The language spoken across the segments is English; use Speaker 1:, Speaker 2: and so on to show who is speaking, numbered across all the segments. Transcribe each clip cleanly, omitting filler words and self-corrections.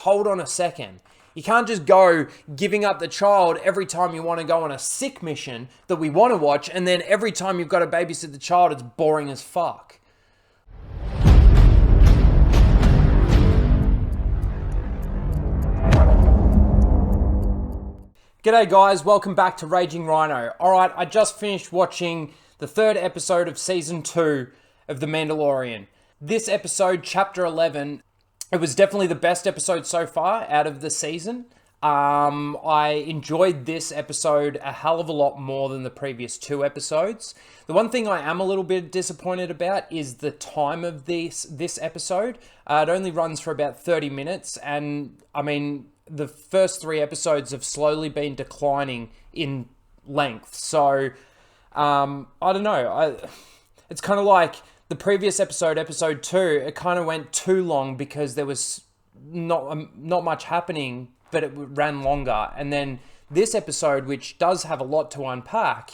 Speaker 1: hold on a second. You can't just go giving up the child every time you want to go on a sick mission that we want to watch, and then every time you've got to babysit the child, it's boring as fuck. G'day guys, welcome back to Raging Rhino. Alright, I just finished watching the third episode of Season 2 of The Mandalorian. This episode, Chapter 11, it was definitely the best episode so far out of the season. I enjoyed this episode a hell of a lot more than the previous two episodes. The one thing I am a little bit disappointed about is the time of this episode. It only runs for about 30 minutes, and I mean, the first three episodes have slowly been declining in length. So, I don't know. It's kind of like the previous episode, episode 2, it kind of went too long because there was not much happening, but it ran longer. And then this episode, which does have a lot to unpack,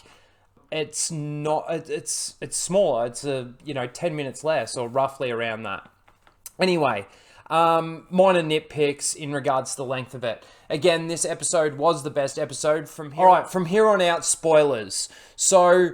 Speaker 1: it's smaller. It's 10 minutes less, or roughly around that. Anyway, minor nitpicks in regards to the length of it. Again, this episode was the best episode from here. All right, from here on out, spoilers. So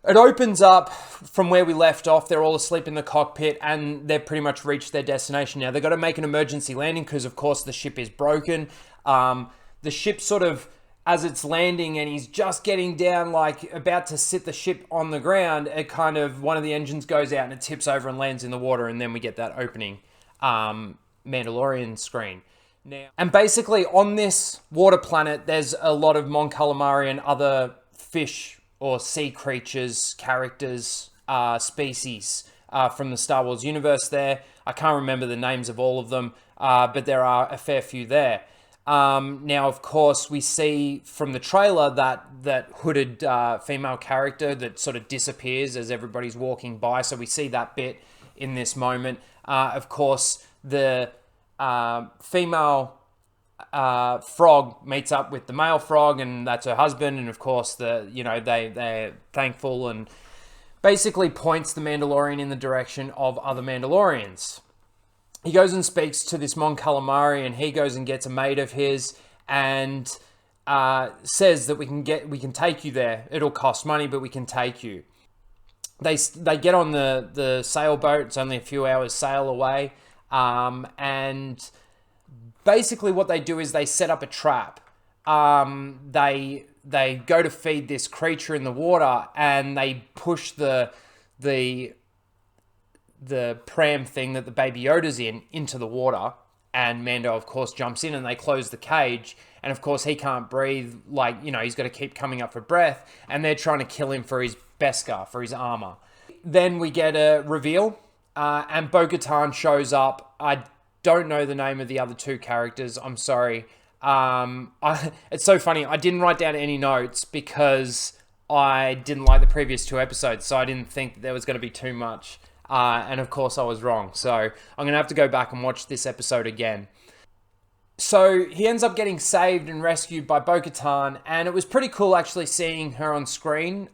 Speaker 1: it opens up from where we left off. They're all asleep in the cockpit and they've pretty much reached their destination. Now, they've got to make an emergency landing because, of course, the ship is broken. The ship sort of, as it's landing and he's just getting down, like about to sit the ship on the ground, it kind of, one of the engines goes out and it tips over and lands in the water, and then we get that opening Mandalorian screen. Now, and basically on this water planet, there's a lot of Mon Calamari and other fish or sea creatures, characters, species from the Star Wars universe there. I can't remember the names of all of them, but there are a fair few there. Now, of course, we see from the trailer that hooded female character that sort of disappears as everybody's walking by. So we see that bit in this moment. Of course, the female frog meets up with the male frog, and that's her husband. And of course, they're thankful and basically points the Mandalorian in the direction of other Mandalorians. He goes and speaks to this Mon Calamari, and he goes and gets a mate of his and says that we can take you there. It'll cost money, but we can take you. They get on the sailboat. It's only a few hours sail away. And basically what they do is they set up a trap. They go to feed this creature in the water, and they push the pram thing that the Baby Yoda's in into the water. And Mando, of course, jumps in, and they close the cage. And of course, he can't breathe. He's got to keep coming up for breath. And they're trying to kill him for his Beskar, for his armor. Then we get a reveal, and Bo-Katan shows up. I don't know the name of the other two characters. I'm sorry. It's so funny. I didn't write down any notes because I didn't like the previous two episodes, so I didn't think that there was going to be too much. And of course, I was wrong. So I'm going to have to go back and watch this episode again. So he ends up getting saved and rescued by Bo-Katan, and it was pretty cool actually seeing her on screen.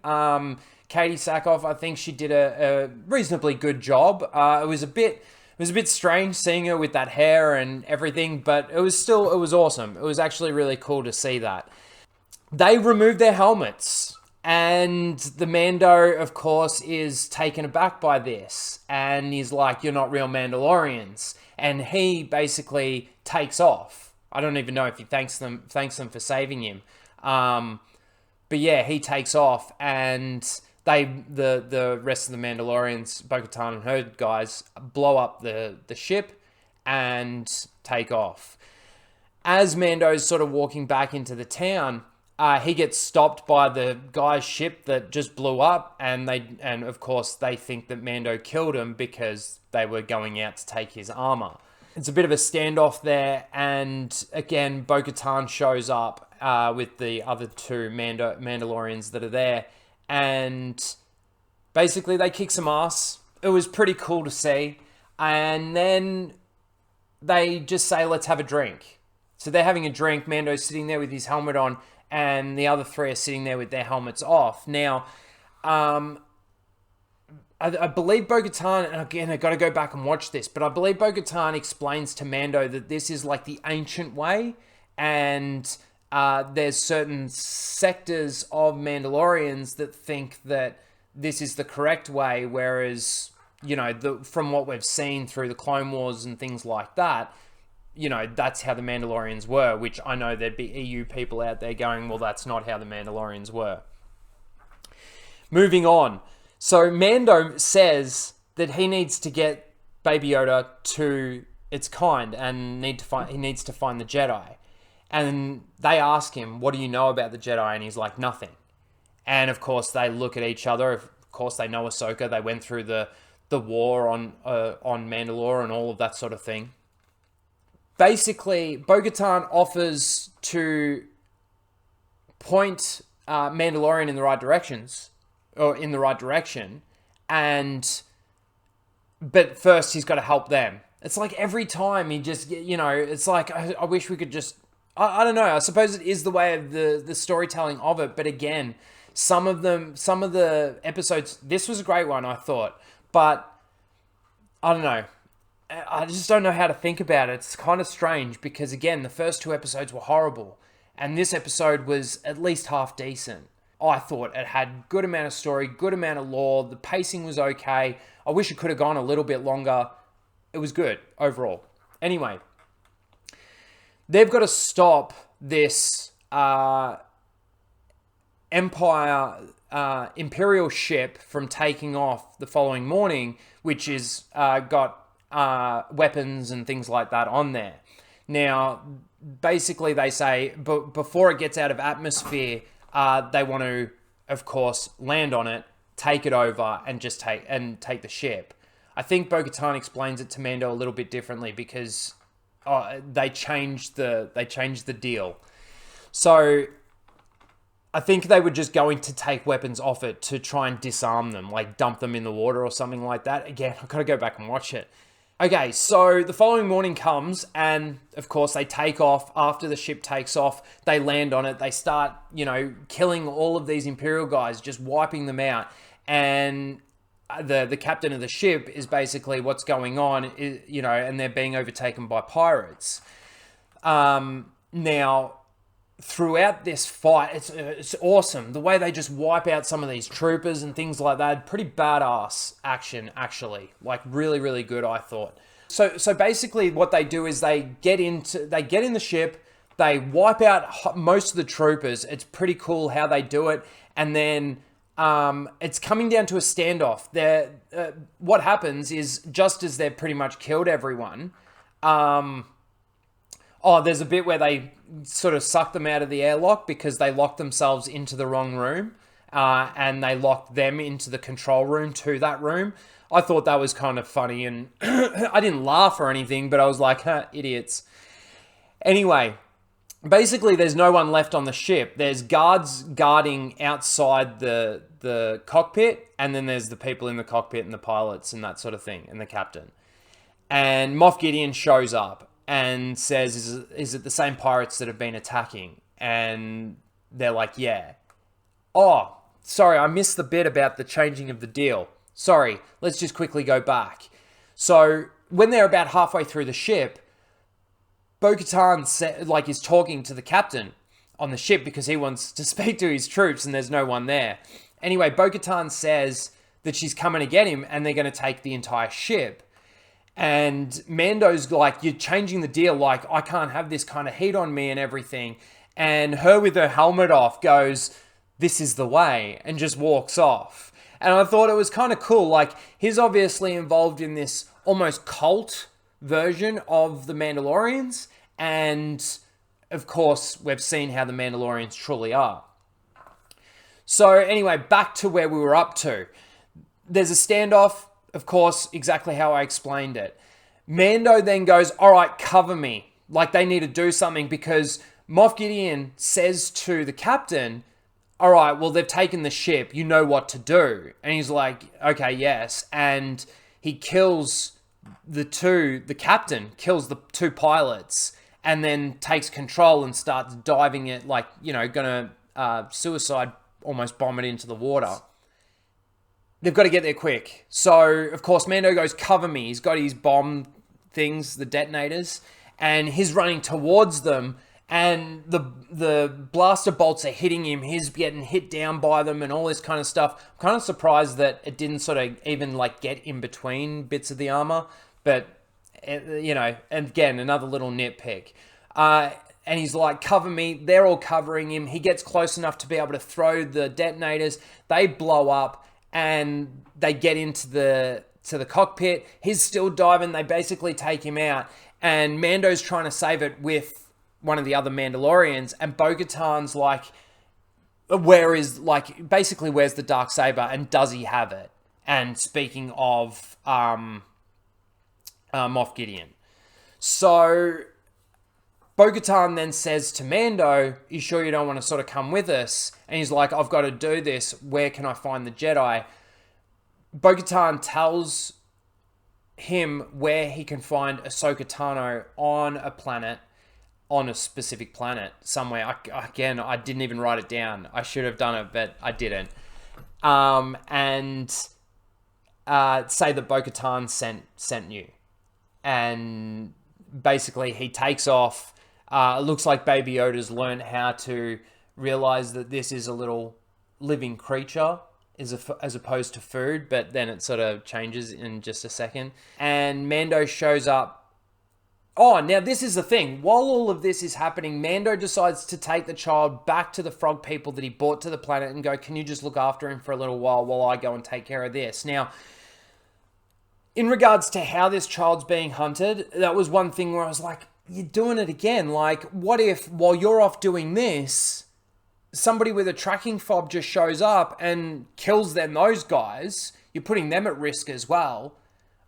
Speaker 1: Katie Sackhoff, I think she did a reasonably good job. It was a bit strange seeing her with that hair and everything, but it was awesome. It was actually really cool to see that. They removed their helmets, and the Mando, of course, is taken aback by this, and he's like, "You're not real Mandalorians," and he basically takes off. I don't even know if he thanks them for saving him, but yeah, he takes off, and the rest of the Mandalorians, Bo-Katan and her guys, blow up the ship and take off. As Mando's sort of walking back into the town, he gets stopped by the guy's ship that just blew up, and of course they think that Mando killed him because they were going out to take his armor. It's a bit of a standoff there, and again, Bo-Katan shows up with the other two Mandalorians that are there, and basically they kick some ass. It was pretty cool to see. And then they just say, "Let's have a drink." So they're having a drink. Mando's sitting there with his helmet on, and the other three are sitting there with their helmets off. Now, I believe Bo-Katan, and again, I got to go back and watch this, but I believe Bo-Katan explains to Mando that this is like the ancient way, and there's certain sectors of Mandalorians that think that this is the correct way, whereas, from what we've seen through the Clone Wars and things like that, that's how the Mandalorians were, which I know there'd be EU people out there going, well, that's not how the Mandalorians were. Moving on. So Mando says that he needs to get Baby Yoda to its kind and he needs to find the Jedi. And they ask him, what do you know about the Jedi? And he's like, nothing. And of course they look at each other. Of course they know Ahsoka. They went through the war on Mandalore and all of that sort of thing. Basically, Bo-Katan offers to point Mandalorian in the right directions. Or in the right direction, but first he's got to help them. It's like every time he just, it's like, I wish we could just, I don't know, I suppose it is the way of the storytelling of it, but again, some of the episodes, this was a great one, I thought, but I don't know, I just don't know how to think about it. It's kind of strange, because again, the first 2 episodes were horrible, and this episode was at least half decent. I thought it had good amount of story, good amount of lore. The pacing was okay. I wish it could have gone a little bit longer. It was good overall. Anyway, they've got to stop this Imperial ship from taking off the following morning, which is got weapons and things like that on there. Now, basically they say, but before it gets out of atmosphere, they want to, of course, land on it, take it over, and just take the ship. I think Bo-Katan explains it to Mando a little bit differently, because they changed the deal. So I think they were just going to take weapons off it to try and disarm them, like dump them in the water or something like that. Again, I've got to go back and watch it. Okay, so the following morning comes, and of course they take off. After the ship takes off, they land on it. They start, killing all of these Imperial guys, just wiping them out. And the captain of the ship is basically what's going on, and they're being overtaken by pirates. Now, throughout this fight, it's awesome. The way they just wipe out some of these troopers and things like that. Pretty badass action, actually. Like, really, really good, I thought. So basically what they do is they get in the ship, they wipe out most of the troopers. It's pretty cool how they do it. And then it's coming down to a standoff. What happens is, just as they've pretty much killed everyone, there's a bit where they sort of suck them out of the airlock because they locked themselves into the wrong room, and they locked them into the control room to that room. I thought that was kind of funny, and I didn't laugh or anything, but I was like, idiots. Anyway, basically there's no one left on the ship. There's guards guarding outside the cockpit, and then there's the people in the cockpit and the pilots and that sort of thing, and the captain. And Moff Gideon shows up and says, is it the same pirates that have been attacking? And they're like, yeah. Oh, sorry, I missed the bit about the changing of the deal. Sorry, let's just quickly go back. So when they're about halfway through the ship, Bo-Katan is talking to the captain on the ship because he wants to speak to his troops and there's no one there. Anyway, Bo-Katan says that she's coming to get him and they're going to take the entire ship. And Mando's like, you're changing the deal. Like, I can't have this kind of heat on me and everything. And her with her helmet off goes, this is the way, and just walks off. And I thought it was kind of cool. Like, he's obviously involved in this almost cult version of the Mandalorians. And, of course, we've seen how the Mandalorians truly are. So, anyway, back to where we were up to. There's a standoff. Of course, exactly how I explained it. Mando then goes, all right, cover me. Like, they need to do something because Moff Gideon says to the captain, all right, well, they've taken the ship. You know what to do. And he's like, okay, yes. And he kills the captain kills the 2 pilots and then takes control and starts diving it, like, gonna suicide, almost bomb it into the water. they've got to get there quick. So, of course, Mando goes, cover me. He's got his bomb things, the detonators, and he's running towards them, and the blaster bolts are hitting him. He's getting hit down by them and all this kind of stuff. I'm kind of surprised that it didn't sort of even like get in between bits of the armor, but, you know, and again, another little nitpick. And he's like, cover me. They're all covering him. He gets close enough to be able to throw the detonators. They blow up and they get into the cockpit. He's still diving. They basically take him out. And Mando's trying to save it with one of the other Mandalorians. And Bo-Katan's like, where's the Darksaber? And does he have it? And speaking of Moff Gideon. So Bo-Katan then says to Mando, you sure you don't want to sort of come with us? And he's like, I've got to do this. Where can I find the Jedi? Bo-Katan tells him where he can find Ahsoka Tano on a specific planet somewhere. I didn't even write it down. I should have done it, but I didn't. And say that Bo-Katan sent you. And basically he takes off. It looks like Baby Yoda's learned how to realize that this is a little living creature as opposed to food, but then it sort of changes in just a second. And Mando shows up. Oh, now this is the thing. While all of this is happening, Mando decides to take the child back to the frog people that he brought to the planet and go, can you just look after him for a little while I go and take care of this? Now, in regards to how this child's being hunted, that was one thing where I was like, you're doing it again. Like, what if while you're off doing this, somebody with a tracking fob just shows up and kills those guys? You're putting them at risk as well.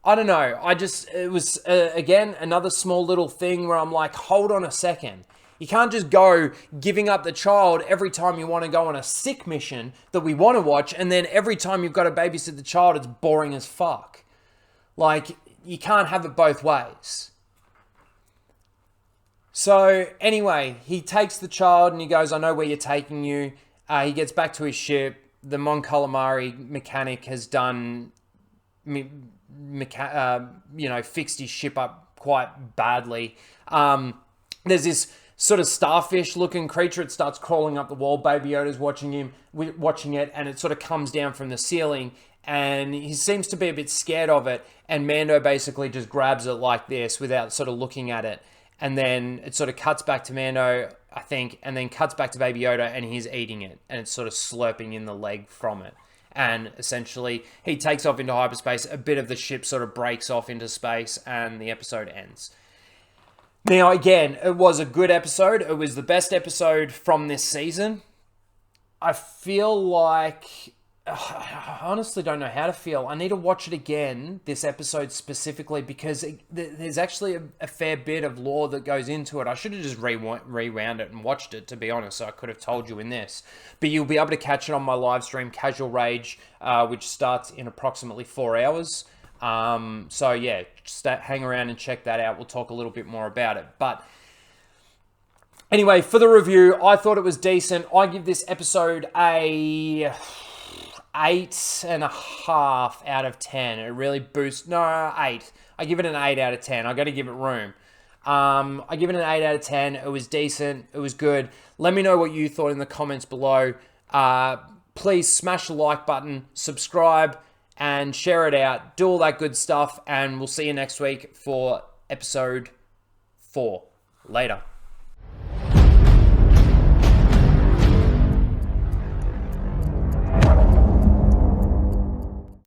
Speaker 1: I don't know. It was, again, another small little thing where I'm like, hold on a second. You can't just go giving up the child every time you want to go on a sick mission that we want to watch, and then every time you've got to babysit the child, it's boring as fuck. Like, you can't have it both ways. So, anyway, he takes the child and he goes, I know where you're taking you. He gets back to his ship. The Mon Calamari mechanic has done, fixed his ship up quite badly. There's this sort of starfish-looking creature. It starts crawling up the wall. Baby Yoda's watching it, and it sort of comes down from the ceiling. And he seems to be a bit scared of it. And Mando basically just grabs it like this without sort of looking at it. And then it sort of cuts back to Mando, I think, and then cuts back to Baby Yoda, and he's eating it. And it's sort of slurping in the leg from it. And essentially, he takes off into hyperspace. A bit of the ship sort of breaks off into space, and the episode ends. Now, again, it was a good episode. It was the best episode from this season. I feel like... I honestly don't know how to feel. I need to watch it again, this episode specifically, because there's actually a fair bit of lore that goes into it. I should have just rewound it and watched it, to be honest, so I could have told you in this. But you'll be able to catch it on my live stream, Casual Rage, which starts in approximately 4 hours. So yeah, just hang around and check that out. We'll talk a little bit more about it. But anyway, for the review, I thought it was decent. I give this episode a 8.5 out of 10. It really boosts. No, 8. I give it an 8 out of 10. I got to give it room. I give it an 8 out of 10. It was decent. It was good. Let me know what you thought in the comments below. Please smash the like button, subscribe, and share it out. Do all that good stuff, and we'll see you next week for episode 4. Later.